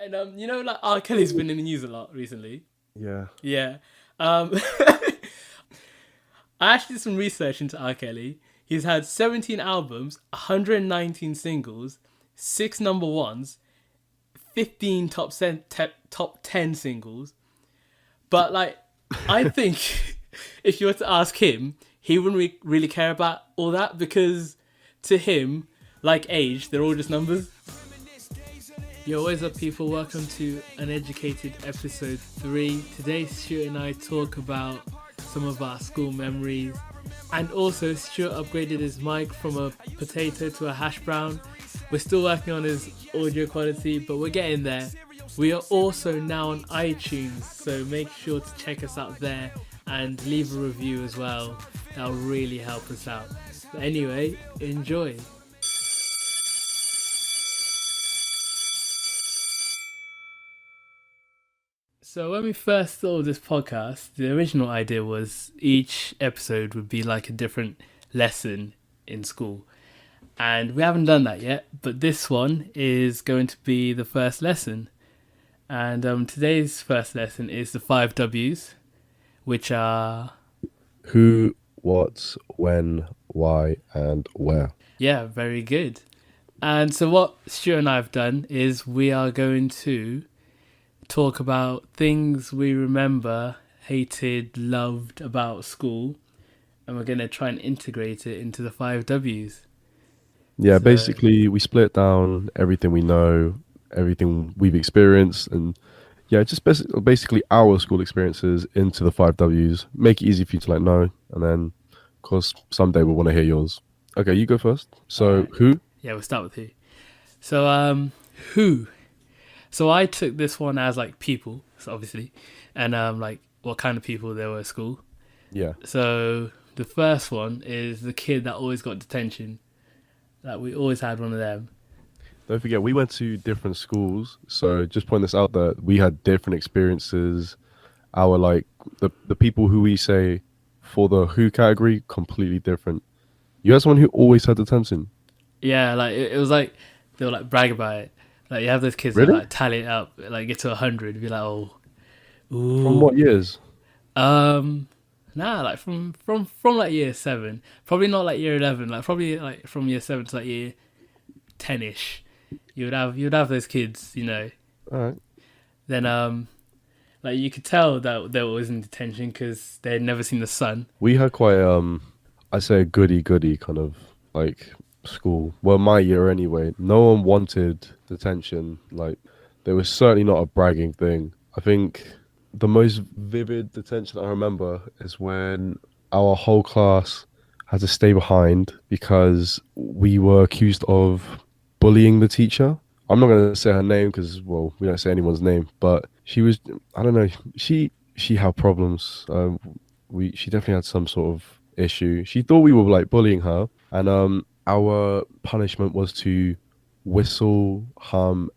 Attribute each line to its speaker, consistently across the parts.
Speaker 1: And you know, like R.Kelly's been in the news a lot recently.
Speaker 2: Yeah.
Speaker 1: Yeah. Um, I actually did some research into R.Kelly. He's had 17 albums, 119 singles, six number ones, 15 top 10 singles. But like, I think if you were to ask him, he wouldn't really care about all that because to him, like age, they're all just numbers. Yo, what is up, people? Welcome to Uneducated episode 3. Today, Stuart and I talk about some of our school memories. And also, Stuart upgraded his mic from a potato to a hash brown. We're still working on his audio quality, but we're getting there. We are also now on iTunes, so make sure to check us out there and leave a review as well. That'll really help us out. But anyway, enjoy. So when we first thought of this podcast, the original idea was each episode would be like a different lesson in school. And we haven't done that yet, but this one is going to be the first lesson. And today's first lesson is the 5 W's, which are...
Speaker 2: Who, what, when, why, and where.
Speaker 1: Yeah, very good. And so what Stuart and I have done is we are going to talk about things we remember, hated, loved about school, and we're going to try and integrate it into the 5 W's.
Speaker 2: Yeah,
Speaker 1: So-
Speaker 2: basically we split down everything we know, everything we've experienced, and yeah, just basically our school experiences into the 5 W's. Make it easy for you to know, and then of course someday we'll want to hear yours. Okay, you go first. So
Speaker 1: Alright.
Speaker 2: who?
Speaker 1: Yeah, we'll start with who. So, who? So I took this one as like people, so obviously, and like what kind of people there were at school.
Speaker 2: Yeah.
Speaker 1: So the first one is the kid that always got detention. Like we always had one of them.
Speaker 2: Don't forget, we went to different schools, so just point this out that we had different experiences. Our the people who we say for the who category completely different. You had someone who always had detention.
Speaker 1: Yeah, like it was like they were like brag about it. Like you have those kids
Speaker 2: Really?
Speaker 1: that like tally it up, like get to 100, be like, oh, ooh.
Speaker 2: From what years?
Speaker 1: Nah, like from like year 7, probably not like year 11, like probably like from year 7 to like year 10ish. You'd have those kids, you know.
Speaker 2: All right.
Speaker 1: Then like you could tell that they were always in detention because they had never seen the sun.
Speaker 2: We had quite I'd say a goody kind of like school. Well, my year anyway. No one wanted detention. Like there was certainly not a bragging thing. I think the most vivid detention I remember is when our whole class had to stay behind because we were accused of bullying the teacher. I'm not going to say her name because, well, we don't say anyone's name, but she was, I don't know, she had problems. She definitely had some sort of issue. She thought we were like bullying her, and our punishment was to whistle, hum,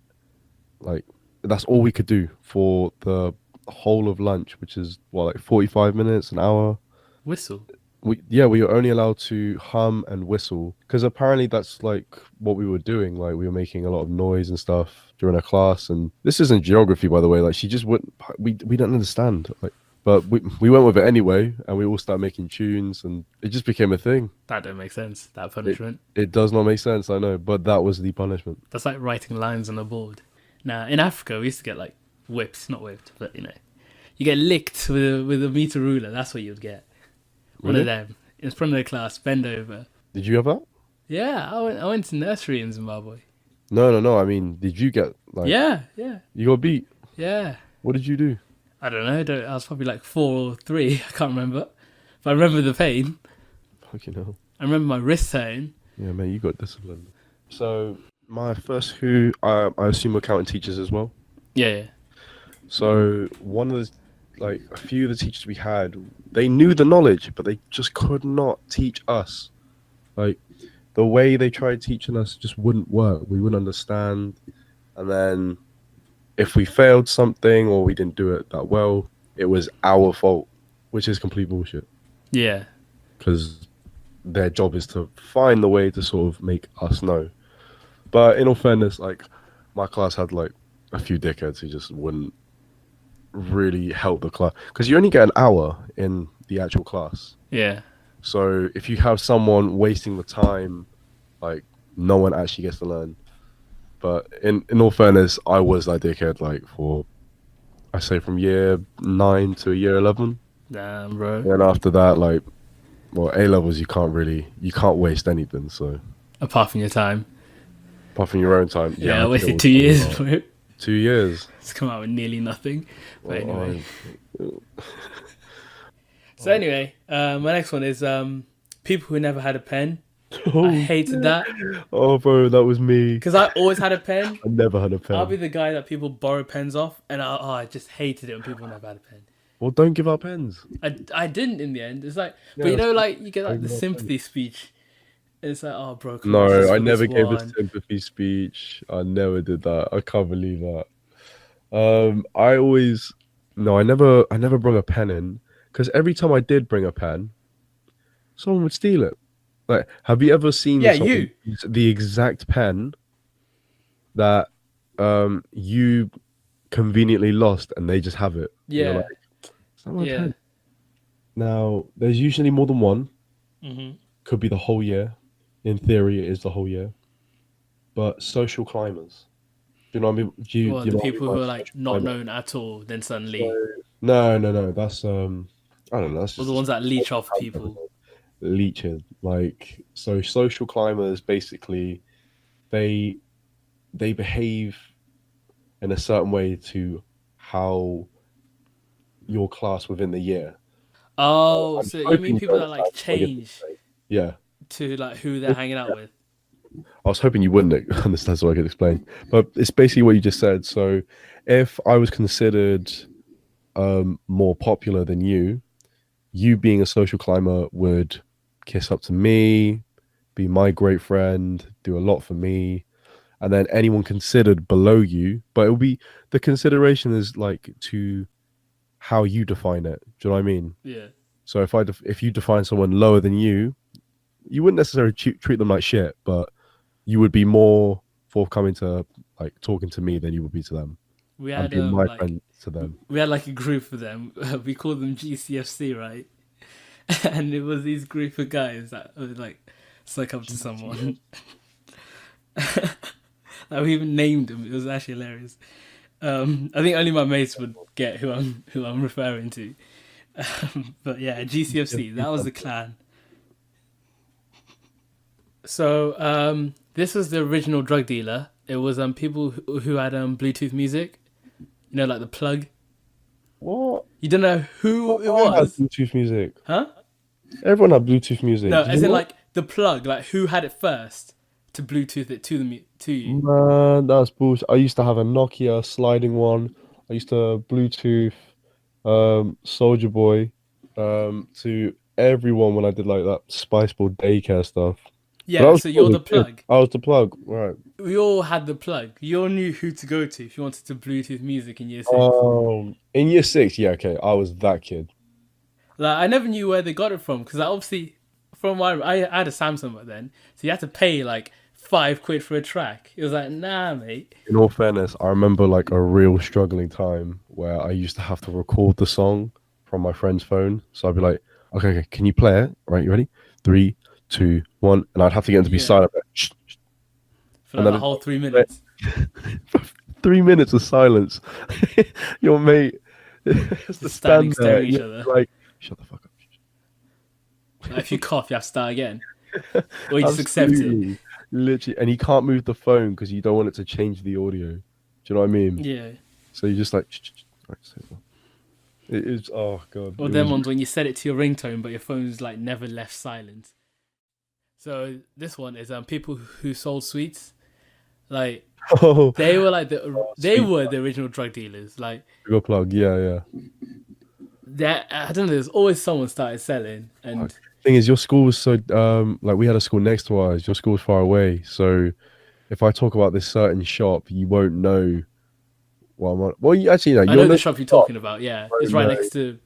Speaker 2: like that's all we could do for the whole of lunch, which is what, like 45 minutes, an hour.
Speaker 1: Whistle.
Speaker 2: We were only allowed to hum and whistle because apparently that's like what we were doing. Like we were making a lot of noise and stuff during our class. And this isn't geography, by the way. Like she just wouldn't. We don't understand. Like, but we went with it anyway, and we all started making tunes, and it just became a thing.
Speaker 1: That don't make sense. That punishment.
Speaker 2: It does not make sense, I know, but that was the punishment.
Speaker 1: That's like writing lines on a board. Now in Africa we used to get like whipped, not whipped, but you know, you get licked with a meter ruler. That's what you'd get. One of them in front of the class, bend over.
Speaker 2: Did you have that?
Speaker 1: Yeah, I went to nursery in Zimbabwe.
Speaker 2: No. I mean, did you get like?
Speaker 1: Yeah.
Speaker 2: You got beat.
Speaker 1: Yeah.
Speaker 2: What did you do?
Speaker 1: I don't know. I was probably like 4 or 3. I can't remember. But I remember the pain.
Speaker 2: Fucking hell.
Speaker 1: I remember my wrist hurting.
Speaker 2: Yeah, man, you got disciplined. So my first who, I assume we're counting teachers as well.
Speaker 1: Yeah.
Speaker 2: So one of the, like a few of the teachers we had, they knew the knowledge, but they just could not teach us. Like the way they tried teaching us just wouldn't work. We wouldn't understand. And then if we failed something or we didn't do it that well, it was our fault, which is complete bullshit.
Speaker 1: Yeah.
Speaker 2: Because their job is to find the way to sort of make us know. But in all fairness, like my class had like a few dickheads who just wouldn't really help the class because you only get an hour in the actual class.
Speaker 1: Yeah.
Speaker 2: So if you have someone wasting the time, like no one actually gets to learn. But in all fairness, I was that dickhead like for I say from year 9 to year 11.
Speaker 1: Damn, bro.
Speaker 2: And after that, like, well, A levels, you can't waste anything. So
Speaker 1: Apart from your time.
Speaker 2: apart from your own time,
Speaker 1: Yeah, I
Speaker 2: I
Speaker 1: wasted
Speaker 2: killed
Speaker 1: 2 years,
Speaker 2: a lot.
Speaker 1: bro.
Speaker 2: 2 years.
Speaker 1: It's come out with nearly nothing. But
Speaker 2: Well,
Speaker 1: anyway. So anyway, my next one is people who never had a pen. I
Speaker 2: oh,
Speaker 1: hated that
Speaker 2: oh, bro, that was me.
Speaker 1: because I always had a pen.
Speaker 2: I never had a
Speaker 1: I'll be
Speaker 2: pen.
Speaker 1: the guy that people borrow pens off, and I just hated it when people never had a pen.
Speaker 2: Well, don't give up pens.
Speaker 1: I didn't in the end. It's like,
Speaker 2: Yeah,
Speaker 1: but you
Speaker 2: that's
Speaker 1: know, like you get
Speaker 2: don't
Speaker 1: like the
Speaker 2: give up pens.
Speaker 1: sympathy speech. And it's like, oh, bro, come on,
Speaker 2: No,
Speaker 1: just
Speaker 2: I
Speaker 1: for this
Speaker 2: never gave a
Speaker 1: one.
Speaker 2: sympathy speech. I never did that. I can't believe that. I always, no, I never brought a pen in because every time I did bring a pen, someone would steal it. Like, have you ever seen
Speaker 1: Yeah,
Speaker 2: someone
Speaker 1: you.
Speaker 2: use the exact pen that you conveniently lost and they just have it? And you're like,
Speaker 1: Yeah,
Speaker 2: it's not my
Speaker 1: yeah.
Speaker 2: pen. Now, there's usually more than one.
Speaker 1: hmm
Speaker 2: Could be the whole year. In theory, it is the whole year. But social climbers. Do you know what I mean?
Speaker 1: Well,
Speaker 2: Do you
Speaker 1: the
Speaker 2: know what I mean
Speaker 1: people
Speaker 2: by
Speaker 1: who are like
Speaker 2: social
Speaker 1: not
Speaker 2: climber?
Speaker 1: known at all, then
Speaker 2: So
Speaker 1: suddenly,
Speaker 2: no. That's I don't know. That's
Speaker 1: or
Speaker 2: just
Speaker 1: the ones that leech
Speaker 2: social
Speaker 1: off
Speaker 2: climbers,
Speaker 1: people.
Speaker 2: leeches. Like so, social climbers basically they they behave in a certain way to how your class within the year.
Speaker 1: Oh,
Speaker 2: I'm
Speaker 1: so you mean
Speaker 2: hoping you
Speaker 1: people that
Speaker 2: understand
Speaker 1: like
Speaker 2: what I get to
Speaker 1: change
Speaker 2: say. Yeah,
Speaker 1: to like who they're hanging out with?
Speaker 2: I was hoping you wouldn't understand so I could explain. But it's basically what you just said. So if I was considered more popular than you being a social climber would kiss up to me, be my great friend, do a lot for me, and then anyone considered below you, but it will be the consideration is like to how you define it. Do you know what I mean?
Speaker 1: Yeah.
Speaker 2: So if you define someone lower than you wouldn't necessarily treat them like shit, but you would be more forthcoming to like talking to me than you would be to them,
Speaker 1: We
Speaker 2: and
Speaker 1: had
Speaker 2: being my
Speaker 1: like
Speaker 2: friend to them.
Speaker 1: we had like a group of them. We called them GCFC, right? And it was these group of guys that would like suck up to someone. Like, we even named them. It was actually hilarious. I think only my mates would get who I'm referring to. But yeah, GCFC. That was the clan. So this was the original drug dealer. It was people who had Bluetooth music. You know, like the plug.
Speaker 2: What?
Speaker 1: You don't know who it
Speaker 2: I had
Speaker 1: was,
Speaker 2: Bluetooth music.
Speaker 1: huh?
Speaker 2: Everyone had Bluetooth music.
Speaker 1: No,
Speaker 2: Did you
Speaker 1: as in
Speaker 2: not?
Speaker 1: like the plug. Like who had it first to Bluetooth it to to you.
Speaker 2: Man, that's bullshit. I used to have a Nokia sliding one. I used to Bluetooth Soldier Boy to everyone when I did like that Spice Ball daycare stuff. But I
Speaker 1: Yeah,
Speaker 2: was
Speaker 1: so
Speaker 2: I
Speaker 1: you're
Speaker 2: was
Speaker 1: the
Speaker 2: a kid.
Speaker 1: plug.
Speaker 2: I was the plug, right?
Speaker 1: We all had the plug. You all knew who to go to if you wanted to Bluetooth music in year 6.
Speaker 2: In year 6, yeah, okay, I was that kid.
Speaker 1: Like I never knew where they got it from because obviously from I had a Samsung back then, so you had to pay like £5 for a track. It was like nah, mate.
Speaker 2: In all fairness, I remember like a real struggling time where I used to have to record the song from my friend's phone. So I'd be like, okay, can you play it? Right, you ready? Three, two, one, and I'd have to get him to be
Speaker 1: Yeah,
Speaker 2: silent. Like, shh, shh.
Speaker 1: for
Speaker 2: And
Speaker 1: like
Speaker 2: then
Speaker 1: the whole 3 minutes.
Speaker 2: 3 minutes of silence. Your mate has to
Speaker 1: Just standing
Speaker 2: stand there.
Speaker 1: staring at
Speaker 2: And
Speaker 1: each
Speaker 2: you're
Speaker 1: other.
Speaker 2: like, shut the fuck
Speaker 1: Like, if you cough, you have to start again,
Speaker 2: up.
Speaker 1: or you just accept it.
Speaker 2: Absolutely. Literally. And you can't move the phone because you don't want it to change the audio. Do you know what I mean?
Speaker 1: Yeah.
Speaker 2: So you're just like, shh, shh, shh. Right, so it is, oh God.
Speaker 1: Or
Speaker 2: It
Speaker 1: them
Speaker 2: was,
Speaker 1: ones when you set it to your ringtone, but your phone's like never left silent. So this one is people who sold sweets. Like
Speaker 2: oh,
Speaker 1: they were like they
Speaker 2: sweet.
Speaker 1: were the original drug dealers. Like
Speaker 2: Go plug. Yeah.
Speaker 1: that, I don't know. There's always someone started selling, and
Speaker 2: Thing is, your school was so, like we had a school next to ours. Your school was far away. So if I talk about this certain shop, you won't know what I'm on. Well, you actually know.
Speaker 1: I
Speaker 2: You'll
Speaker 1: know
Speaker 2: know
Speaker 1: the
Speaker 2: the
Speaker 1: shop you're
Speaker 2: shop.
Speaker 1: talking about. Yeah,
Speaker 2: You
Speaker 1: it's
Speaker 2: won't
Speaker 1: right
Speaker 2: know.
Speaker 1: next to.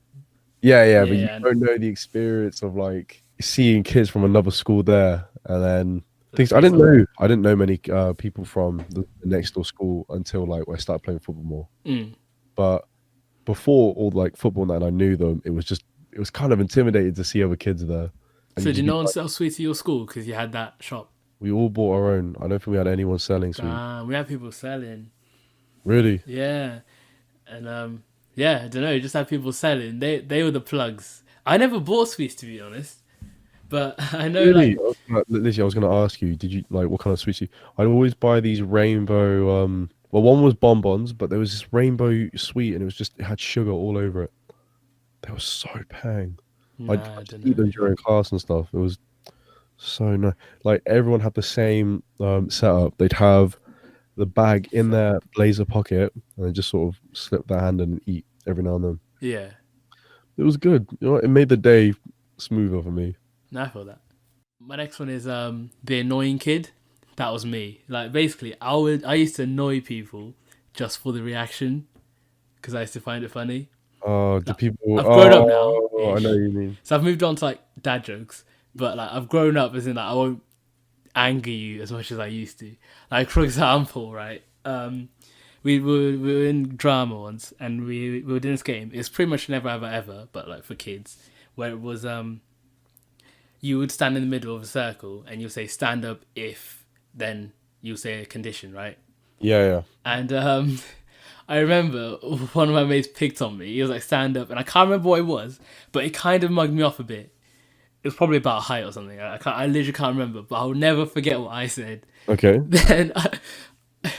Speaker 2: Yeah,
Speaker 1: Yeah,
Speaker 2: but you
Speaker 1: yeah.
Speaker 2: don't know the experience of like seeing kids from another school there, and then Things I didn't know many people from the next door school until like I started playing football more.
Speaker 1: Mm.
Speaker 2: But before all like football night, and I knew them. It was kind of intimidating to see other kids there, and
Speaker 1: So
Speaker 2: you
Speaker 1: did
Speaker 2: just be
Speaker 1: no one
Speaker 2: like,
Speaker 1: sell sweets at your school because you had that shop?
Speaker 2: we all bought our own. I don't think we had anyone selling sweets.
Speaker 1: We had people selling.
Speaker 2: Really,
Speaker 1: Yeah, and yeah, I don't know. Just had people selling. They were the plugs. I never bought sweets to be honest, but I know
Speaker 2: really.
Speaker 1: like
Speaker 2: Lizzie, I was going to ask you. Did you like what kind of sweets you? I'd always buy these rainbow. Well, one was bonbons, but there was this rainbow sweet, and it had sugar all over it. They were so pang.
Speaker 1: nah, I
Speaker 2: I'd just
Speaker 1: don't
Speaker 2: eat
Speaker 1: know.
Speaker 2: them during class and stuff. It was so nice. Like everyone had the same setup. They'd have the bag in their blazer pocket and then just sort of slip their hand in and eat every now and then.
Speaker 1: Yeah,
Speaker 2: It was good. You know, it made the day smoother for me.
Speaker 1: nah, I feel that. My next one is the annoying kid. That was me. Like basically, I used to annoy people just for the reaction because I used to find it funny.
Speaker 2: Oh, the
Speaker 1: Like,
Speaker 2: people.
Speaker 1: I've grown up now,
Speaker 2: Oh, I know what you mean.
Speaker 1: so I've moved on to like dad jokes. But like I've grown up as in like I won't anger you as much as I used to. Like for example, right? We were in drama once, and we were doing this game. It's pretty much never ever ever, but like for kids, where it was you would stand in the middle of a circle and you'll say stand up if then you'll say a condition, right?
Speaker 2: Yeah, yeah.
Speaker 1: And I remember one of my mates picked on me. He was like stand up, and I can't remember what it was, but it kind of mugged me off a bit. It was probably about height or something. I literally can't remember, but I'll never forget what I said.
Speaker 2: Okay.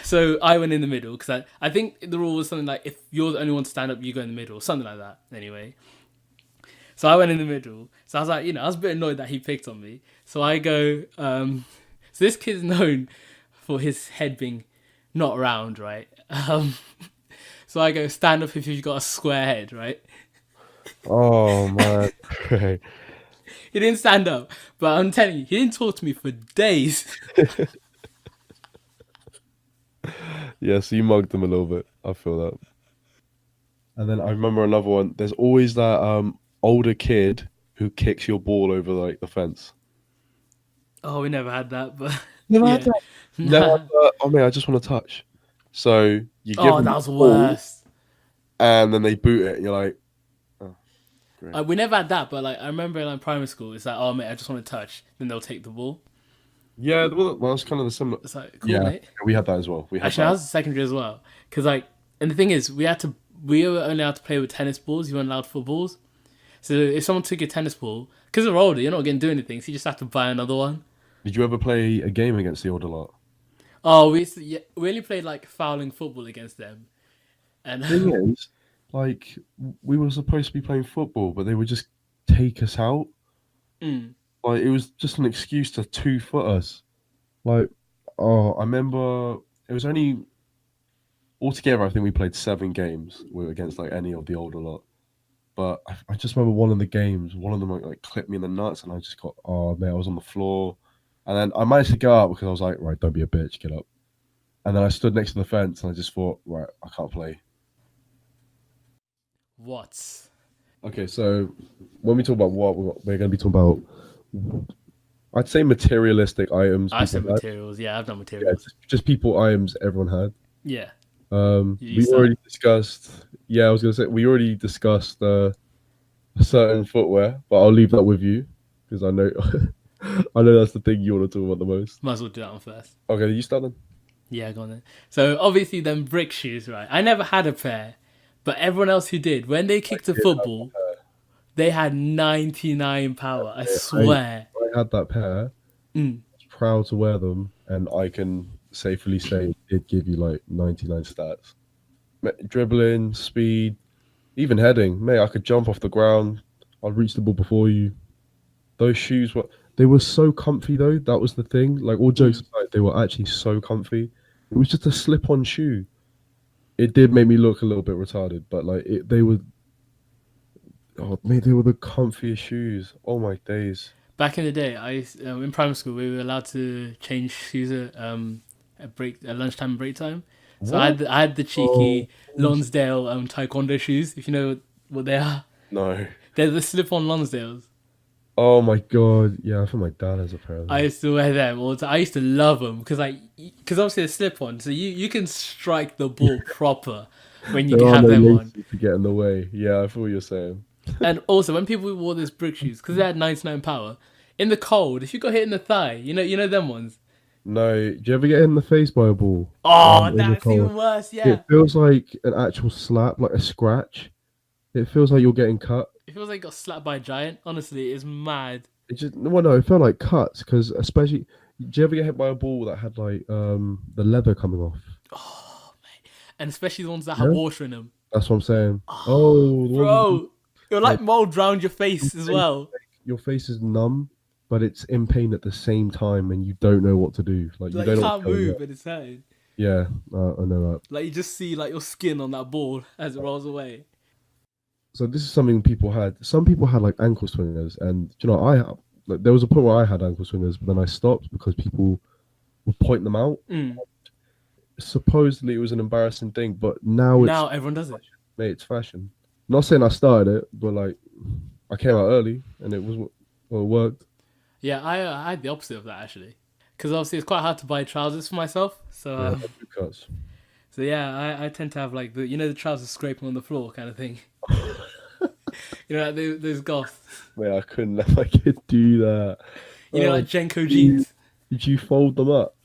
Speaker 1: So I went in the middle because I think the rule was something like if you're the only one to stand up, you go in the middle, or something like that. Anyway, so I went in the middle. So I was like, I was a bit annoyed that he picked on me. So I go, so this kid's known for his head being not round, right? So I go, stand up if you've got a square head, right?
Speaker 2: Oh man. Right.
Speaker 1: He didn't stand up, but I'm telling you, he didn't talk to me for days.
Speaker 2: Yeah, so you mugged them a little bit. I feel that. And then I remember another one. There's always that older kid who kicks your ball over like the fence.
Speaker 1: Oh, we never had that, but
Speaker 2: Never had
Speaker 1: yeah.
Speaker 2: that. Never had that. Oh man, I just want to touch. So you give
Speaker 1: Oh,
Speaker 2: them
Speaker 1: that
Speaker 2: the
Speaker 1: was
Speaker 2: ball,
Speaker 1: worse.
Speaker 2: and then they boot it. And you're like, oh, great.
Speaker 1: We never had that, but like I remember in like primary school, it's like, oh mate, I just want to touch. Then they'll take the ball.
Speaker 2: Yeah, well, it's kind of the similar.
Speaker 1: It's like, cool,
Speaker 2: Yeah,
Speaker 1: mate.
Speaker 2: we had that as well. We had
Speaker 1: Actually, I
Speaker 2: that.
Speaker 1: was secondary as well, because like, and the thing is, we were only allowed to play with tennis balls. You weren't allowed footballs. So if someone took your tennis ball, because they're older, you're not going to do anything. So you just have to buy another one.
Speaker 2: Did you ever play a game against the older lot?
Speaker 1: Oh, we only played like fouling football against them, and
Speaker 2: Thing is, like, we were supposed to be playing football, but they would just take us out.
Speaker 1: mm,
Speaker 2: Like, it was just an excuse to 2 foot us. Like, oh, I remember it was only altogether. I think we played 7 games against like any of the older lot. But I just remember one of the games. One of them like clipped me in the nuts, and I just got oh man, I was on the floor, and then I managed to go out because I was like, right, don't be a bitch, get up. And then I stood next to the fence, and I just thought, right, I can't play.
Speaker 1: what?
Speaker 2: Okay, so when we talk about what we're going to be talking about, I'd say materialistic items
Speaker 1: I said
Speaker 2: people had.
Speaker 1: materials. Yeah, I've done
Speaker 2: Yeah,
Speaker 1: materials.
Speaker 2: just people items everyone had.
Speaker 1: Yeah, you
Speaker 2: We
Speaker 1: start.
Speaker 2: already discussed. Yeah, I was gonna say we already discussed a certain footwear, but I'll leave that with you because I know I know that's the thing you want to talk about the most.
Speaker 1: Might as well do that one first.
Speaker 2: Okay, you start then.
Speaker 1: Yeah, go on then. So obviously, them brick shoes, right? I never had a pair, but everyone else who did, when they kicked a football, they had 99 power. I swear.
Speaker 2: I had that pair.
Speaker 1: Mm.
Speaker 2: I was proud to wear them, and I can safely say it did give you like 99 stats. Dribbling, speed, even heading. Mate, I could jump off the ground. I'd reach the ball before you. Those shoes they were so comfy though. That was the thing. Like all jokes aside, they were actually so comfy. It was just a slip-on shoe. It did make me look a little bit retarded, but like they were. Oh, mate, they were the comfiest shoes. Oh my days.
Speaker 1: Back in the day, in primary school we were allowed to change shoes at lunchtime and break time. So
Speaker 2: What?
Speaker 1: I had the cheeky Lonsdale Taekwondo shoes. If you know what they are,
Speaker 2: No.
Speaker 1: they're the slip-on Lonsdales.
Speaker 2: Oh my god. Yeah, I think my dad has a pair of
Speaker 1: I
Speaker 2: them.
Speaker 1: used to wear them all the time. I used to love them because obviously they're slip on, so you can strike the ball proper when you
Speaker 2: There are
Speaker 1: have
Speaker 2: no
Speaker 1: them on.
Speaker 2: laces to get in the way. Yeah, I feel what you're saying.
Speaker 1: And also when people wore those brick shoes because they had 99 power in the cold, if you got hit in the thigh, you know them ones.
Speaker 2: No, do you ever get hit in the face by a ball?
Speaker 1: Oh,
Speaker 2: In the
Speaker 1: that's
Speaker 2: cold?
Speaker 1: even worse.
Speaker 2: It
Speaker 1: Yeah,
Speaker 2: feels like an actual slap, like a scratch. It feels like you're getting cut.
Speaker 1: it feels like you got slapped by a giant. Honestly, it's mad.
Speaker 2: It just well, no, it felt like cuts because especially. Do you ever get hit by a ball that had like the leather coming off?
Speaker 1: Oh, mate. And especially the ones that have
Speaker 2: Yeah,
Speaker 1: water in them.
Speaker 2: that's what I'm saying.
Speaker 1: Oh,
Speaker 2: Oh, the ones with
Speaker 1: bro, you're
Speaker 2: like
Speaker 1: like mold around your
Speaker 2: your
Speaker 1: face as
Speaker 2: face,
Speaker 1: well.
Speaker 2: your face is numb, but it's in pain at the same time, and you don't know what to do. Like you
Speaker 1: Like you
Speaker 2: don't know what's
Speaker 1: can't
Speaker 2: going on.
Speaker 1: move and it's hurting.
Speaker 2: Yeah, I know that.
Speaker 1: Like you just see like your skin on that ball as it rolls away.
Speaker 2: So this is something people had. Some people had like ankle swingers, and you know, like there was a point where I had ankle swingers, but then I stopped because people would point them out.
Speaker 1: Mm.
Speaker 2: Supposedly, it was an embarrassing thing, but now it's
Speaker 1: Now everyone does it.
Speaker 2: mate, it's fashion. Not saying I started it, but like I came out early, and it was well, it worked.
Speaker 1: Yeah, I had the opposite of that actually, because obviously it's quite hard to buy trousers for myself. So
Speaker 2: Yeah, boot cuts.
Speaker 1: so yeah, I tend to have like the trousers scraping on the floor kind of thing. Like those goths.
Speaker 2: Mate, I couldn't let my kid do that.
Speaker 1: Like
Speaker 2: Oh,
Speaker 1: Jenko
Speaker 2: you,
Speaker 1: jeans.
Speaker 2: did you fold them up?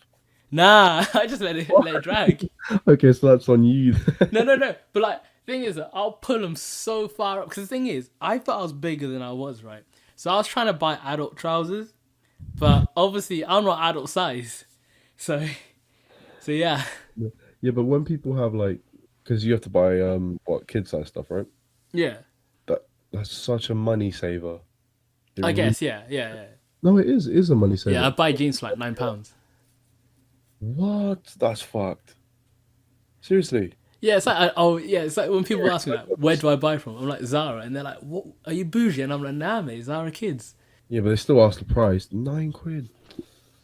Speaker 1: Nah, I just let it drag.
Speaker 2: Okay, so that's on you.
Speaker 1: No, no, no. But like, thing is, I'll pull them so far up because the thing is, I thought I was bigger than I was, right? So I was trying to buy adult trousers, but obviously I'm not adult size. So, so yeah,
Speaker 2: Yeah, but when people have like, because you have to buy what kid size stuff, right?
Speaker 1: yeah.
Speaker 2: That that's such a money saver. It
Speaker 1: I
Speaker 2: re-
Speaker 1: guess, yeah, yeah, yeah.
Speaker 2: no, it is a money
Speaker 1: Yeah,
Speaker 2: saver.
Speaker 1: I buy jeans for like £9.
Speaker 2: What? That's fucked. Seriously.
Speaker 1: Yeah, it's like yeah, it's like when people ask me like, where do I buy from? I'm like Zara, and they're like, what? Are you bougie? And I'm like, nah, mate, Zara Kids.
Speaker 2: Yeah, but they still ask the price. 9 quid.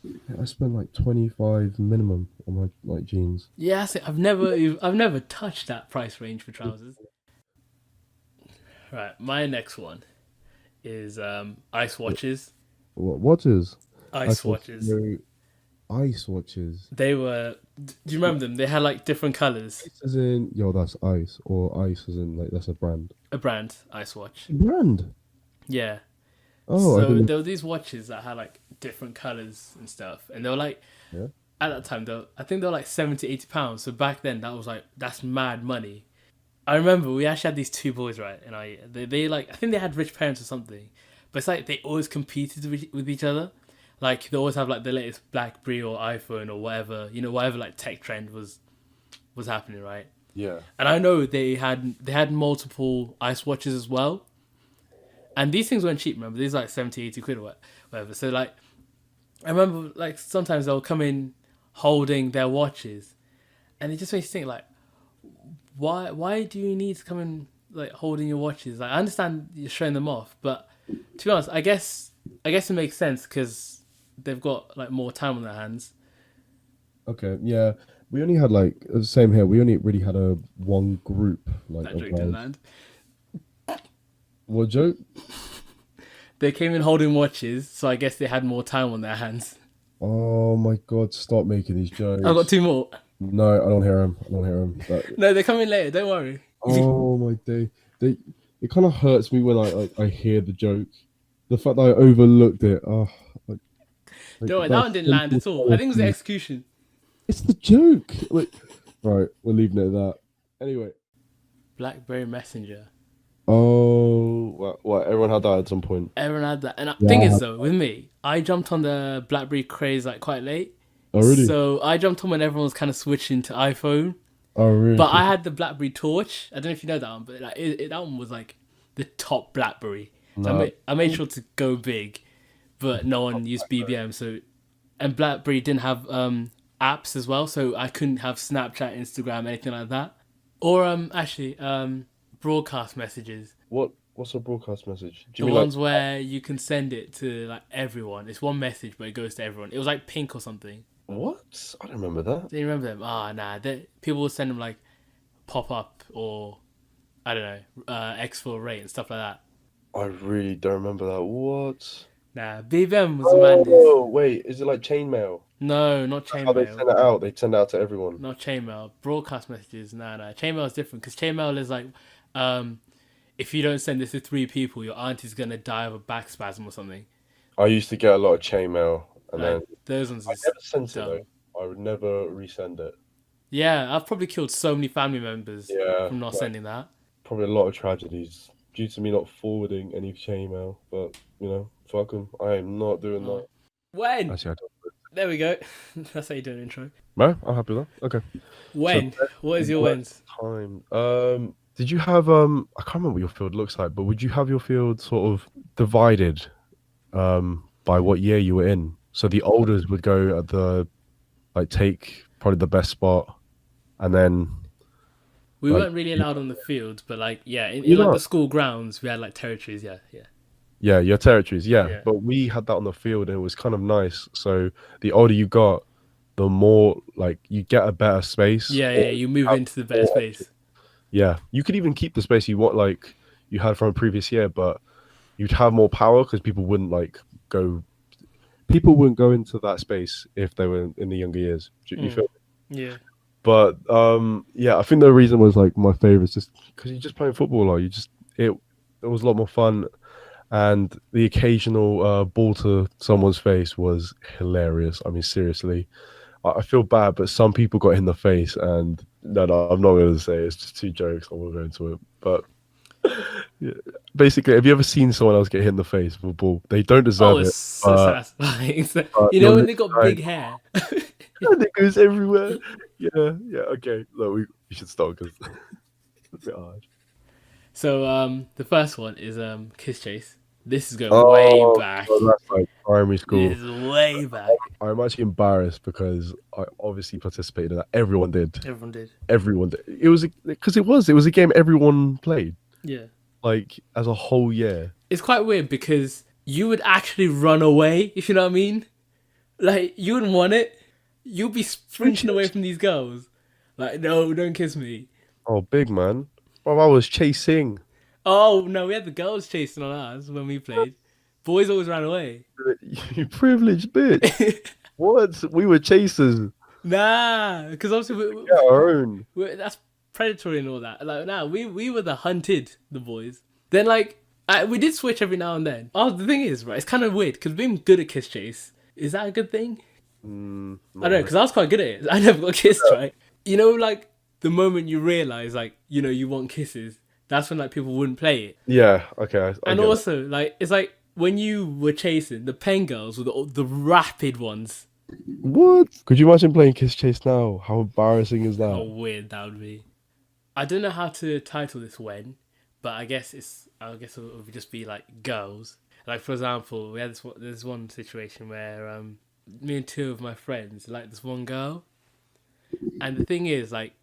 Speaker 2: Yeah, I spend like 25 minimum on my like jeans.
Speaker 1: Yeah, that's it. I've never touched that price range for trousers. Right, my next one is ice watches.
Speaker 2: What is?
Speaker 1: Ice
Speaker 2: Okay,
Speaker 1: watches.
Speaker 2: so ice watches.
Speaker 1: They were. Do you remember them? They had like different colors.
Speaker 2: Ice as in, yo, that's ice, or ice as in like that's a brand.
Speaker 1: A brand ice watch.
Speaker 2: Brand.
Speaker 1: Yeah.
Speaker 2: Oh, I
Speaker 1: So
Speaker 2: didn't.
Speaker 1: there were these watches that had like different colors and stuff, and they were like
Speaker 2: Yeah.
Speaker 1: at that time I think they were like 70, £80. So back then that was like that's mad money. I remember we actually had these two boys, right, and they like I think they had rich parents or something, but it's like they always competed with each other. Like they always have like the latest BlackBerry or iPhone or whatever, whatever like tech trend was happening, right?
Speaker 2: Yeah.
Speaker 1: And I know they had multiple ice watches as well, and these things weren't cheap. Remember, these are like 70, 80 quid or whatever. So like I remember like sometimes they'll come in holding their watches, and it just makes you think like why do you need to come in like holding your watches? Like I understand you're showing them off, but to be honest, I guess it makes sense because they've got like more time on their hands.
Speaker 2: Okay. Yeah. We only had like the same here. We only really had a one group like
Speaker 1: That
Speaker 2: of
Speaker 1: joke didn't
Speaker 2: guys.
Speaker 1: land.
Speaker 2: What joke?
Speaker 1: They came in holding watches, so I guess they had more time on their hands.
Speaker 2: Oh my God! Stop making these
Speaker 1: I've got
Speaker 2: jokes.
Speaker 1: two more.
Speaker 2: No, I don't hear him. I don't hear him. That,
Speaker 1: No, they come in later. Don't worry.
Speaker 2: oh my day. They. It kind of hurts me when I hear the joke. The fact that I overlooked it. Oh, like
Speaker 1: Don't worry. That
Speaker 2: that
Speaker 1: one didn't land
Speaker 2: simple
Speaker 1: at all. I think it was the
Speaker 2: quality.
Speaker 1: execution.
Speaker 2: It's the joke. Like, right, we're leaving it at that. Anyway.
Speaker 1: BlackBerry Messenger.
Speaker 2: Oh, what? Everyone had that at some point.
Speaker 1: Everyone had that. And the
Speaker 2: Yeah.
Speaker 1: thing is, though, with me, I jumped on the BlackBerry craze like quite late.
Speaker 2: Oh, really?
Speaker 1: So I jumped on when everyone was kind of switching to iPhone.
Speaker 2: Oh, really?
Speaker 1: But I had the BlackBerry Torch. I don't know if you know that one, but like that one was like the top BlackBerry. So
Speaker 2: No.
Speaker 1: I made sure to go big, but no one used BBM. So and BlackBerry didn't have apps as well, so I couldn't have Snapchat, Instagram, anything like that. Or actually broadcast messages.
Speaker 2: What's a broadcast message? Do
Speaker 1: The
Speaker 2: you mean like
Speaker 1: ones where you can send it to like everyone. It's one message, but it goes to everyone. It was like pink or something.
Speaker 2: what? I don't remember that.
Speaker 1: Do you remember them? Ah, nah. People will send them like pop up or I don't know, X for rate and stuff like that.
Speaker 2: I really don't remember that. What?
Speaker 1: Nah, BBM was the madness.
Speaker 2: Oh, wait, is it like chainmail?
Speaker 1: No, not
Speaker 2: That's how they
Speaker 1: chainmail.
Speaker 2: send it out. They send it out to everyone.
Speaker 1: Not chainmail. Broadcast messages. Nah, nah. Chainmail is different because chainmail is like, um, if you don't send this to three people, your auntie's gonna die of a back spasm or something.
Speaker 2: I used to get a lot of chainmail, and then
Speaker 1: Like those ones
Speaker 2: I
Speaker 1: is
Speaker 2: never sent it though.
Speaker 1: dumb.
Speaker 2: I would never resend it.
Speaker 1: Yeah, I've probably killed so many family members
Speaker 2: Yeah,
Speaker 1: from not
Speaker 2: like
Speaker 1: sending that.
Speaker 2: probably a lot of tragedies due to me not forwarding any chainmail. But fuck them. I am not doing
Speaker 1: Oh.
Speaker 2: that.
Speaker 1: When?
Speaker 2: Actually, I don't.
Speaker 1: There we go. That's how you do an intro.
Speaker 2: No, I'm happy with that. Okay. So
Speaker 1: When? What is your
Speaker 2: worst
Speaker 1: wins?
Speaker 2: time. Did you have I can't remember what your field looks like, but would you have your field sort of divided by what year you were in? So the olders would go at the like take probably the best spot, and then
Speaker 1: We
Speaker 2: like
Speaker 1: weren't really allowed on the field, but like yeah, in
Speaker 2: you
Speaker 1: like
Speaker 2: know,
Speaker 1: the school grounds, we had like territories. Yeah, yeah,
Speaker 2: yeah, your territories, yeah.
Speaker 1: yeah,
Speaker 2: But we had that on the field, and it was kind of nice. So the older you got, the more like you get a better space,
Speaker 1: yeah,
Speaker 2: or
Speaker 1: yeah. You move
Speaker 2: have
Speaker 1: into the better
Speaker 2: more options.
Speaker 1: space.
Speaker 2: Yeah, you could even keep the space you want, like you had from a previous year, but you'd have more power because people wouldn't go. People wouldn't go into that space if they were in the younger years. You
Speaker 1: Mm.
Speaker 2: feel?
Speaker 1: Yeah.
Speaker 2: But yeah, I think the reason was like my favorite is just because you're just playing football, or you just it was a lot more fun, and the occasional ball to someone's face was hilarious. I mean, seriously, I feel bad, but some people got hit in the face, and no, I'm not going to say it. It's just two jokes. I won't go into it, but yeah. Basically, have you ever seen someone else get hit in the face with a ball? They don't
Speaker 1: Oh,
Speaker 2: deserve
Speaker 1: it's
Speaker 2: it,
Speaker 1: so satisfying. You know
Speaker 2: you're
Speaker 1: when
Speaker 2: literally
Speaker 1: they got
Speaker 2: like,
Speaker 1: big hair.
Speaker 2: it goes everywhere. Yeah, yeah. Okay, look, we should stop because it's a bit hard.
Speaker 1: So the first one is Kiss Chase. This is going way
Speaker 2: Oh,
Speaker 1: back.
Speaker 2: God, that's like primary school.
Speaker 1: This is way back.
Speaker 2: I'm actually embarrassed because I obviously participated in that. Everyone did.
Speaker 1: Everyone did.
Speaker 2: Everyone did. It was because it was a game everyone played
Speaker 1: Yeah.
Speaker 2: like as a whole year.
Speaker 1: It's quite weird because you would actually run away, if you know what I mean. Like you wouldn't want it. You'd be sprinting away from these girls. Like, no, don't kiss me.
Speaker 2: Oh, big man. Bro, I was chasing.
Speaker 1: Oh no, we had the girls chasing on us when we played. Boys always ran away.
Speaker 2: You privileged bitch. What? We were chasers.
Speaker 1: Nah, because obviously
Speaker 2: Yeah, our own.
Speaker 1: that's predatory and all that. Like, nah, we were the hunted, the boys. Then like we did switch every now and then. Oh, the thing is, right, it's kind of weird because being good at kiss chase, is that a good thing? I
Speaker 2: Not
Speaker 1: don't know,
Speaker 2: really.
Speaker 1: because I was quite good at it. I never got kissed, right? You know, like the moment you realize, like, you know, you want kisses, that's when like people wouldn't play it.
Speaker 2: Yeah. Okay. I
Speaker 1: And
Speaker 2: get that.
Speaker 1: also, like, it's like when you were chasing the pen girls were the rapid ones.
Speaker 2: What? Could you imagine playing Kiss Chase now? How embarrassing is
Speaker 1: How
Speaker 2: that?
Speaker 1: weird that would be. I don't know how to title this when, but I guess it would just be like girls. Like for example, we had this one situation where me and two of my friends like this one girl, and the thing is like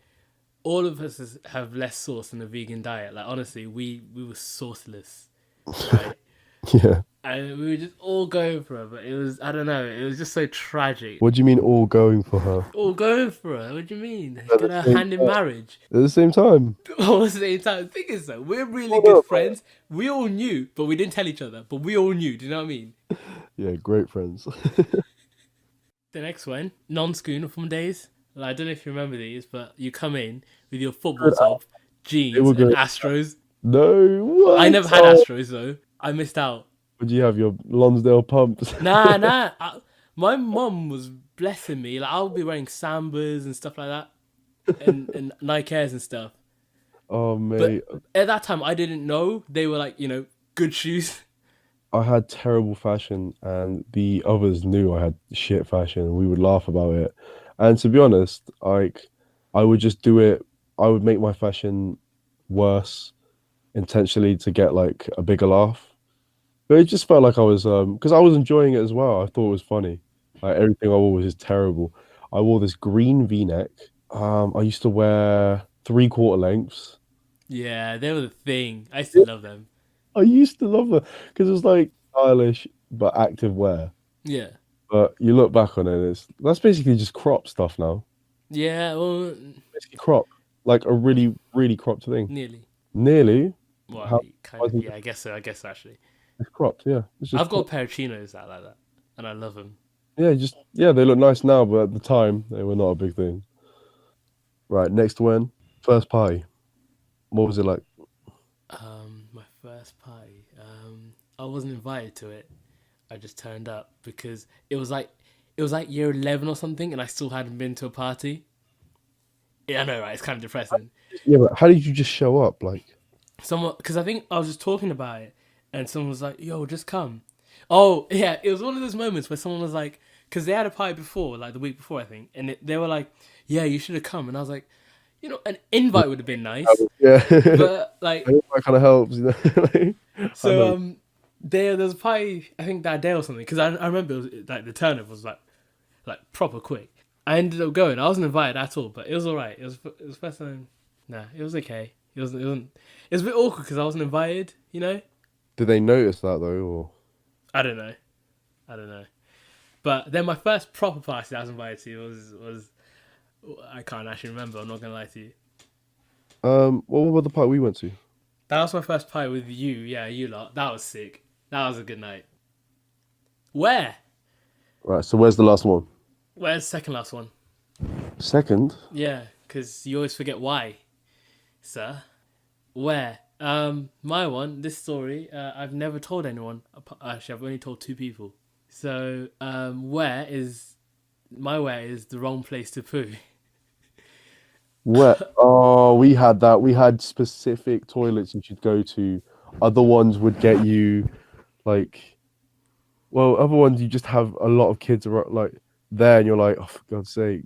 Speaker 1: all of us have less sauce in the vegan diet. Like honestly, we were sauceless, right?
Speaker 2: Yeah.
Speaker 1: And we were just all going for her, but it was I don't know, it was just so tragic.
Speaker 2: What do you mean all going for her?
Speaker 1: All going for her. What do you mean?
Speaker 2: At
Speaker 1: Get
Speaker 2: the
Speaker 1: her
Speaker 2: same
Speaker 1: hand in
Speaker 2: time.
Speaker 1: marriage.
Speaker 2: At the same time.
Speaker 1: All at the same time. The thing is though, we're really
Speaker 2: Hold
Speaker 1: good
Speaker 2: up,
Speaker 1: friends. We all knew, but we didn't tell each other. But we all knew. Do you know what I mean?
Speaker 2: Yeah, great friends.
Speaker 1: The next one, non-school from days. Like, I don't know if you remember these, but you come in with your football
Speaker 2: Good.
Speaker 1: top,
Speaker 2: They
Speaker 1: jeans,
Speaker 2: were
Speaker 1: and
Speaker 2: good.
Speaker 1: Astros.
Speaker 2: No,
Speaker 1: I
Speaker 2: what?
Speaker 1: never had
Speaker 2: Oh,
Speaker 1: Astros though. I missed out.
Speaker 2: would you have your Lonsdale pumps?
Speaker 1: Nah, nah. My mum was blessing me. Like I'll be wearing Sambas and stuff like that, and Nike Airs and stuff.
Speaker 2: Oh,
Speaker 1: But
Speaker 2: mate.
Speaker 1: at that time, I didn't know they were like good shoes.
Speaker 2: I had terrible fashion, and the others knew I had shit fashion, and we would laugh about it. And to be honest, like, I would just do it. I would make my fashion worse intentionally to get like a bigger laugh. But it just felt like I was, because I was enjoying it as well. I thought it was funny. Like everything I wore was just terrible. I wore this green V-neck. I used to wear three-quarter lengths.
Speaker 1: Yeah, they were the thing. I used to love them.
Speaker 2: I used to love it because it was like stylish but active wear.
Speaker 1: Yeah,
Speaker 2: But you look back on it, that's basically just crop stuff now.
Speaker 1: yeah. Well,
Speaker 2: Basically crop, like a really, really cropped thing.
Speaker 1: nearly.
Speaker 2: Nearly.
Speaker 1: Well,
Speaker 2: How
Speaker 1: kind
Speaker 2: why
Speaker 1: of.
Speaker 2: is
Speaker 1: Yeah, I guess so. I guess so, actually.
Speaker 2: it's cropped? Yeah, it's just
Speaker 1: I've got a
Speaker 2: cropped.
Speaker 1: pair of chinos that like that, and I love them.
Speaker 2: Yeah, just yeah, they look nice now, but at the time they were not a big thing. Right, next one, first pie. What was it like?
Speaker 1: My first party. I wasn't invited to it. I just turned up because it was like year 11 or something, and I still hadn't been to a party. Yeah, I know, right? It's kind of depressing.
Speaker 2: Yeah, but how did you just show up? Like,
Speaker 1: Someone, because I think I was just talking about it, and someone was like, "Yo, just come." Oh, yeah, it was one of those moments where someone was like, because they had a party before, like the week before, I think, and they were like, "Yeah, you should have come," and I was like, an invite would have been nice,
Speaker 2: yeah,
Speaker 1: but
Speaker 2: I
Speaker 1: like,
Speaker 2: hope that kind of helps. Like, I
Speaker 1: so
Speaker 2: know.
Speaker 1: there was a party I think that day or something, because I remember it was like the turn up was like proper quick. I ended up going. I wasn't invited at all, but it was all right. It was first time. Nah, it was okay. It wasn't. It was a bit awkward because I wasn't invited.
Speaker 2: Did they notice that though, or
Speaker 1: I don't know. I don't know. But then my first proper party I was invited to was I can't actually remember. I'm not gonna lie to you.
Speaker 2: what was the party we went to?
Speaker 1: That was my first party with you. Yeah, you lot. That was sick. That was a good night. Where?
Speaker 2: Right, so where's the last one?
Speaker 1: Where's the second last one?
Speaker 2: Second.
Speaker 1: Yeah, because you always forget why, sir. Where? My one. This story. I've never told anyone. Actually, I've only told two people. So, where is the wrong place to poo.
Speaker 2: Where? Oh, we had that. We had specific toilets you should go to. Other ones would get you like, well, other ones you just have a lot of kids like there, and you're like, oh, for God's sake.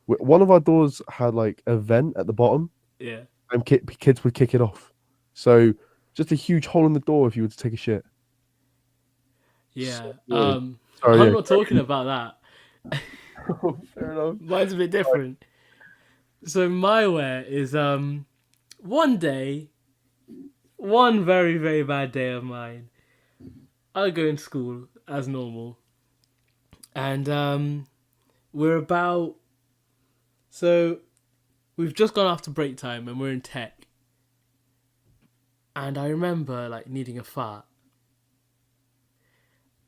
Speaker 2: One of our doors had like a vent at the bottom,
Speaker 1: Yeah.
Speaker 2: and kids would kick it off. So just a huge hole in the door if you were to take a shit. So
Speaker 1: Yeah.
Speaker 2: annoying. Sorry,
Speaker 1: I'm
Speaker 2: yeah.
Speaker 1: not talking about that.
Speaker 2: Fair enough.
Speaker 1: Mine's a bit different. So my where is one day, one very, very bad day of mine. I go in school as normal. And we're about so we've just gone after break time and we're in tech. And I remember like needing a fart.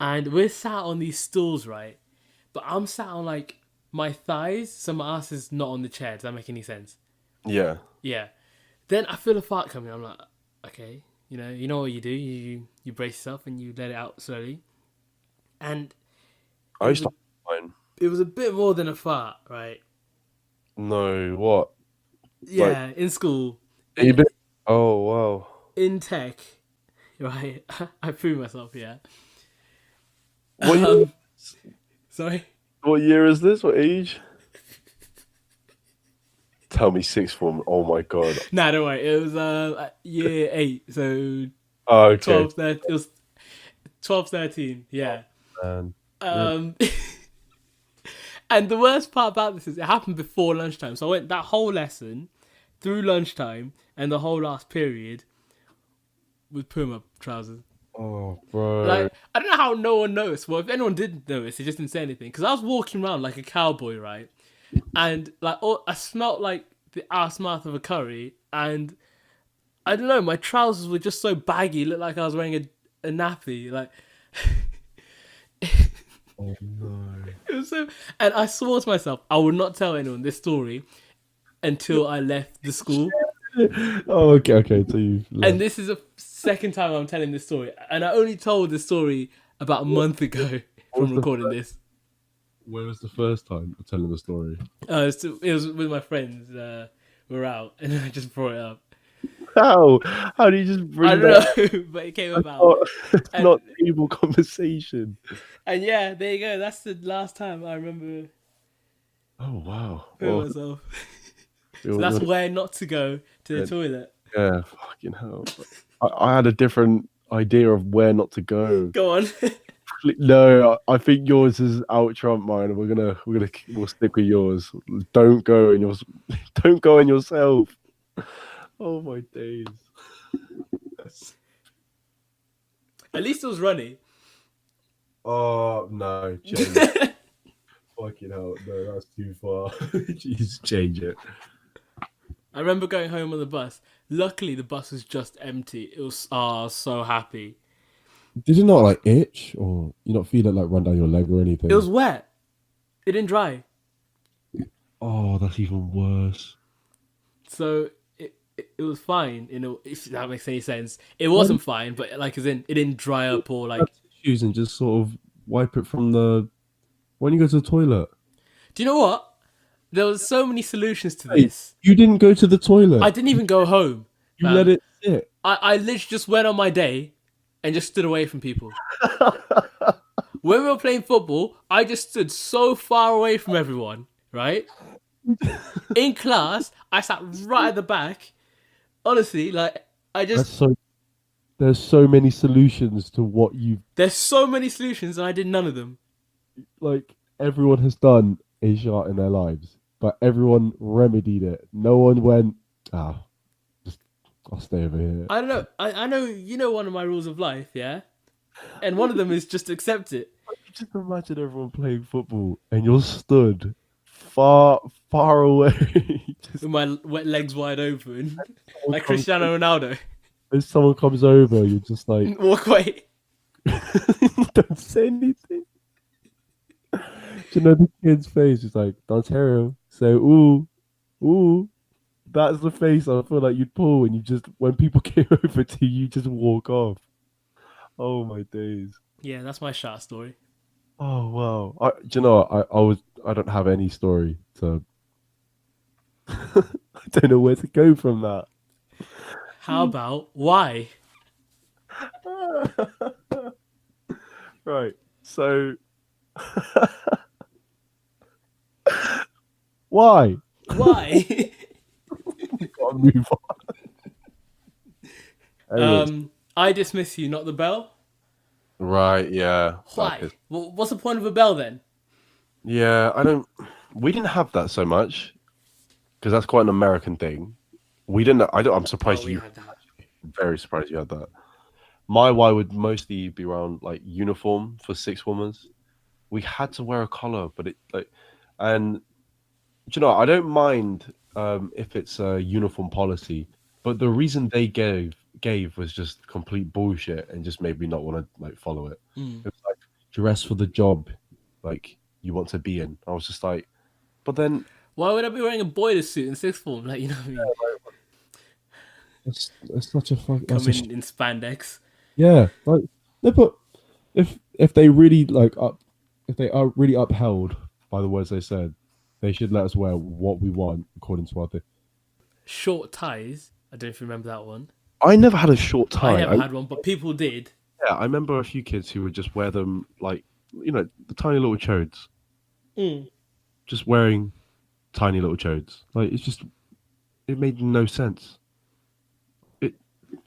Speaker 1: And we're sat on these stools, right? But I'm sat on like my thighs, so my ass is not on the chair. Does that make any sense?
Speaker 2: Yeah.
Speaker 1: Yeah. Then I feel a fart coming. I'm like, okay, you know what you do. You brace yourself and you let it out slowly. And it
Speaker 2: I
Speaker 1: was
Speaker 2: used
Speaker 1: a,
Speaker 2: to mine.
Speaker 1: it was a bit more than a fart, right?
Speaker 2: No, what? Like,
Speaker 1: Yeah, in school,
Speaker 2: you
Speaker 1: in
Speaker 2: been? Oh, wow.
Speaker 1: in tech, right? I threw myself. Yeah.
Speaker 2: What year?
Speaker 1: Um, sorry.
Speaker 2: What year is this? What age? Tell me sixth form. Oh my God.
Speaker 1: Nah, don't worry. It was year 8, so
Speaker 2: Oh, okay.
Speaker 1: 12. It was 12, 13. Yeah.
Speaker 2: Man. Yeah.
Speaker 1: Um, and the worst part about this is it happened before lunchtime. So I went that whole lesson through lunchtime and the whole last period with Puma trousers.
Speaker 2: Oh, bro.
Speaker 1: Like, I don't know how no one noticed. Well, if anyone did notice, they just didn't say anything. Because I was walking around like a cowboy, right? And like, I smelt like the ass mouth of a curry. And I don't know, my trousers were just so baggy. It looked like I was wearing a nappy. Like,
Speaker 2: Oh no.
Speaker 1: it was so. And I swore to myself, I would not tell anyone this story until I left the school.
Speaker 2: Oh, okay, okay. So you
Speaker 1: And
Speaker 2: left.
Speaker 1: this is the second time I'm telling this story. And I only told this story about a month ago
Speaker 2: What was
Speaker 1: from
Speaker 2: the
Speaker 1: recording this.
Speaker 2: Where was the first time of telling the story?
Speaker 1: It was with my friends. We're out, and I just brought it up.
Speaker 2: How? How do you just
Speaker 1: I
Speaker 2: bring
Speaker 1: don't
Speaker 2: that?
Speaker 1: know, but it came
Speaker 2: That's
Speaker 1: about.
Speaker 2: not, that's
Speaker 1: And
Speaker 2: not table conversation.
Speaker 1: and yeah, there you go. That's the last time I remember
Speaker 2: Oh wow.
Speaker 1: putting
Speaker 2: Well,
Speaker 1: myself. So
Speaker 2: you're,
Speaker 1: that's
Speaker 2: you're
Speaker 1: where not to go to the toilet.
Speaker 2: yeah. Fucking hell. I had a different idea of where not to go.
Speaker 1: Go on.
Speaker 2: No, I think yours is out trump mine. We'll stick with yours. Don't go in yours. Don't go in yourself. Oh my days.
Speaker 1: At least it was runny.
Speaker 2: Oh no, change. Fucking hell, no, that's too far. Jeez, change it.
Speaker 1: I remember going home on the bus. Luckily, the bus was just empty. It was so happy.
Speaker 3: Did you not like itch or you not feel it like run down your leg or
Speaker 1: It
Speaker 3: anything?
Speaker 1: was wet. It didn't dry.
Speaker 3: Oh, that's even worse.
Speaker 1: So it was fine, if that makes any sense. It
Speaker 3: Why do
Speaker 1: wasn't fine, but like as in it didn't dry up or
Speaker 3: you have
Speaker 1: like.
Speaker 3: tissues and just sort of wipe it from the when you go to the toilet?
Speaker 1: Do you know what? There was so many solutions to
Speaker 3: Hey,
Speaker 1: this.
Speaker 3: you didn't go to the
Speaker 1: I
Speaker 3: toilet.
Speaker 1: didn't even go home,
Speaker 3: You let
Speaker 1: fam.
Speaker 3: it sit.
Speaker 1: I literally just went on my day and just stood away from people. When we were playing football, I just stood so far away from everyone, right? In class, I sat right at the back. Honestly, like I
Speaker 3: That's
Speaker 1: just
Speaker 3: so. There's so many solutions to what you've
Speaker 1: there's so many solutions and I did none of them.
Speaker 3: like. Everyone has done a shot in their lives, but everyone remedied it. No one went. Ah, just I'll stay over here.
Speaker 1: I don't know. I know you know one of my rules of life, yeah? And one of them is just accept it.
Speaker 3: Just imagine everyone playing football and you're stood far, far away. Just
Speaker 1: With my wet legs wide open.
Speaker 3: someone
Speaker 1: Like
Speaker 3: comes,
Speaker 1: Cristiano Ronaldo.
Speaker 3: if someone comes over, you're just like,
Speaker 1: Walk away.
Speaker 3: don't say anything. Do you know the kid's face? It's like, don't tell him. Say, ooh, ooh. That's the face I feel like you'd pull, and you just when people came over to you, you just walk off. Oh my days.
Speaker 1: Yeah, that's my shot story.
Speaker 3: Oh wow. Do you know what? I don't have any story to. I don't know where to go from that.
Speaker 1: How about why?
Speaker 3: Right. So why?
Speaker 1: Why?
Speaker 3: Gotta move on. Anyways.
Speaker 1: I dismiss you, not the bell.
Speaker 2: Right, yeah. That
Speaker 1: Why?
Speaker 2: is,
Speaker 1: Well, what's the point of a bell then?
Speaker 2: yeah, I don't. We didn't have that so much because that's quite an American thing. We didn't. I don't. I'm
Speaker 1: Oh,
Speaker 2: surprised
Speaker 1: we
Speaker 2: you.
Speaker 1: had that.
Speaker 2: Very surprised you had that. My why would mostly be around like uniform for sixth formers. We had to wear a collar, but it like, and do you know, I don't mind if it's a uniform policy, but the reason they gave was just complete bullshit and just made me not want to like follow it.
Speaker 1: Mm.
Speaker 2: It was like dress for the job, like you want to be in. I was just like, but then
Speaker 1: Why would I be wearing a boiler suit in sixth form? Like, you know what I mean?
Speaker 3: It's such a fuck. That's
Speaker 1: Come
Speaker 3: a
Speaker 1: in spandex.
Speaker 3: yeah. Like no, but if they really if they are really upheld by the words they said, they should let us wear what we want according to our thing.
Speaker 1: Short ties. I don't know if you remember that one.
Speaker 2: I never had a short
Speaker 1: I
Speaker 2: tie.
Speaker 1: never had one, but people did.
Speaker 2: Yeah, I remember a few kids who would just wear them like the tiny little chodes,
Speaker 1: Mm.
Speaker 2: just wearing tiny little chodes. Like it made no sense. It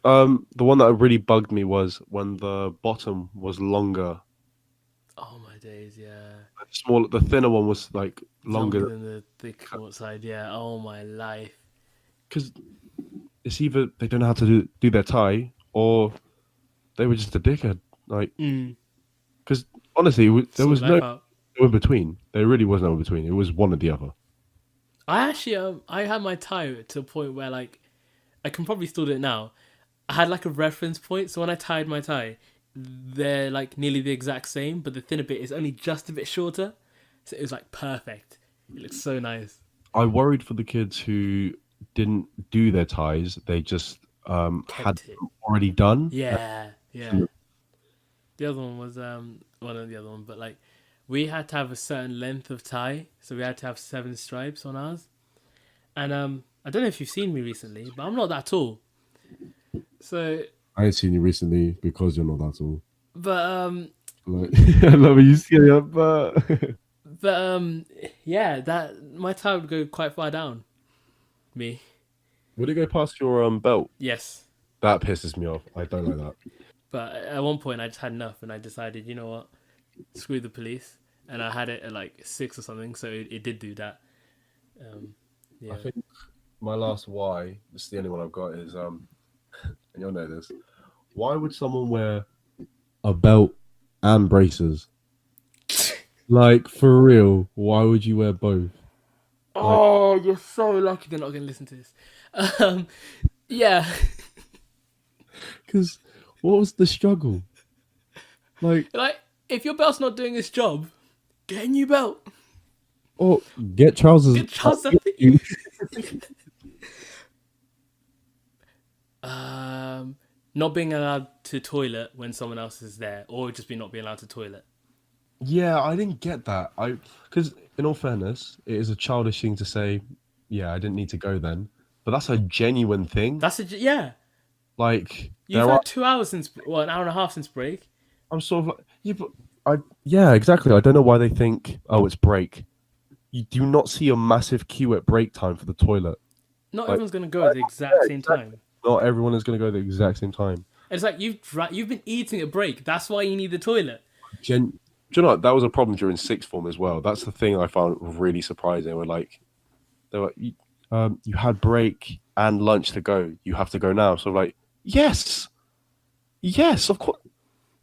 Speaker 2: the one that really bugged me was when the bottom was longer.
Speaker 1: Oh my days, yeah.
Speaker 2: The thinner one was like
Speaker 1: Longer
Speaker 2: longer
Speaker 1: than the thick short side, yeah. Oh my life.
Speaker 2: because it's either they don't know how to do their tie or they were just a dickhead. Like
Speaker 1: Mm.
Speaker 2: because honestly, there
Speaker 1: Sort
Speaker 2: was no
Speaker 1: life out.
Speaker 2: in between. There really was no in between. It was one or the other.
Speaker 1: I actually I had my tie to a point where like I can probably still do it now. I had like a reference point, so when I tied my tie, they're like nearly the exact same, but the thinner bit is only just a bit shorter. So it was like perfect. It looks so nice.
Speaker 2: I worried for the kids who didn't do their ties. They just had
Speaker 1: Kept it.
Speaker 2: them already done.
Speaker 1: Yeah, yeah. The other one was one of the other one, but like we had to have a certain length of tie, so we had to have 7 stripes on ours. And I don't know if you've seen me recently, but I'm not that tall. So,
Speaker 3: I ain't seen you recently because you're not that tall.
Speaker 1: but
Speaker 3: Like, I love you skinny up,
Speaker 1: yeah, that my tie would go quite far down. Me,
Speaker 2: Would it go past your belt?
Speaker 1: yes.
Speaker 2: That pisses me off. I don't like that.
Speaker 1: But at one point, I just had enough, and I decided, you know what, screw the police, and I had it at like 6 or something, so it did do that. Yeah.
Speaker 2: I think my last why, this is the only one I've got, is and you'll know this. Why would someone wear
Speaker 3: a belt and braces? Like for real, why would you wear both?
Speaker 1: Oh, you're so lucky they're not going to listen to this. Yeah.
Speaker 3: Because what was the struggle? Like,
Speaker 1: Like, if your belt's not doing its job, get a new belt.
Speaker 3: oh, get trousers.
Speaker 1: Get trousers.
Speaker 3: You-
Speaker 1: Not being allowed to toilet when someone else is there, or just not being allowed to toilet.
Speaker 3: Yeah, I didn't get that. Because in all fairness, it is a childish thing to say. Yeah, I didn't need to go then, but that's a genuine thing.
Speaker 1: Yeah.
Speaker 3: Like
Speaker 1: You've
Speaker 3: there
Speaker 1: had
Speaker 3: are.
Speaker 1: 2 hours since, well, an hour and a half since break.
Speaker 3: I'm sort of like, yeah, but yeah, exactly. I don't know why they think, oh, it's break. You do not see a massive queue at break time for the toilet.
Speaker 1: Not
Speaker 3: Like,
Speaker 1: everyone's gonna go at the exact same time.
Speaker 3: Not everyone is going to go at the exact same time.
Speaker 1: It's like you've been eating at break. That's why you need the toilet.
Speaker 3: Do you know what? That was a problem during sixth form as well. That's the thing I found really surprising. They were like, you had break and lunch to go. You have to go now. So I'm like, yes, of course.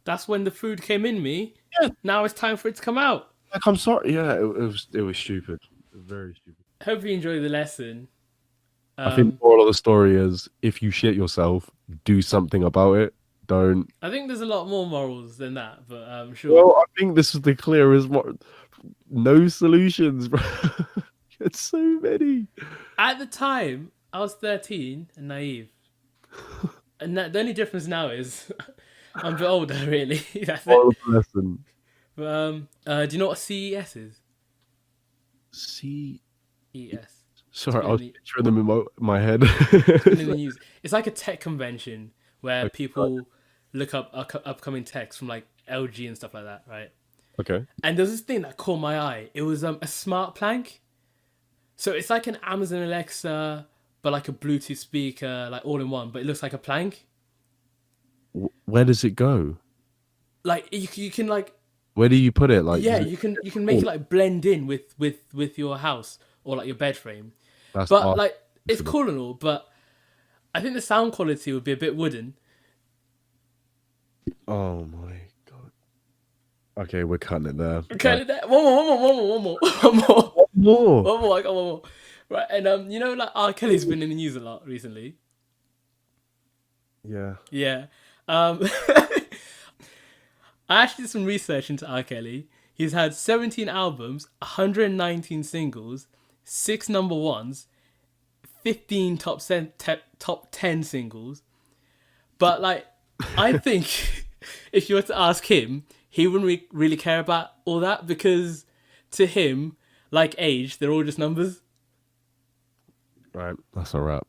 Speaker 1: That's when the food came in me.
Speaker 3: Yeah.
Speaker 1: Now it's time for it to come out.
Speaker 3: Like, I'm sorry. Yeah, it was stupid. Very stupid.
Speaker 1: Hope you enjoy the lesson.
Speaker 3: I think the moral of the story is if you shit yourself, do something about it. Don't.
Speaker 1: I think there's a lot more morals than that, but sure.
Speaker 3: Well, I think this is the clearest. No solutions, bro. It's so many.
Speaker 1: At the time, I was 13 and naive. And the only difference now is I'm a bit older, really. That's
Speaker 3: Moral
Speaker 1: it.
Speaker 3: of the lesson.
Speaker 1: But, do you know what CES is? ES.
Speaker 3: Sorry, I was picturing them in my head.
Speaker 1: It's been in the news. It's like a tech convention where people look up upcoming techs from like LG and stuff like that, right?
Speaker 3: Okay.
Speaker 1: And there's this thing that caught my eye. It was a smart plank. So it's like an Amazon Alexa, but like a Bluetooth speaker, like all in one. But it looks like a plank.
Speaker 3: Where does it go?
Speaker 1: Like you can like
Speaker 3: Where do you put it? Like
Speaker 1: yeah, you can make it like blend in with your house or like your bed frame.
Speaker 3: That's
Speaker 1: But
Speaker 3: art.
Speaker 1: like it's cool and all, but I think the sound quality would be a bit wooden.
Speaker 3: Oh my god. Okay, we're cutting it there.
Speaker 1: Okay, one more. I got one more. Right, and you know, like R.Kelly's been in the news a lot recently.
Speaker 3: Yeah.
Speaker 1: Yeah. I actually did some research into R.Kelly. He's had 17 albums, 119 singles, 6 number ones, 15 top 10 singles. But like, I think if you were to ask him, he wouldn't really care about all that because to him, like age, they're all just numbers.
Speaker 3: Right, that's a wrap.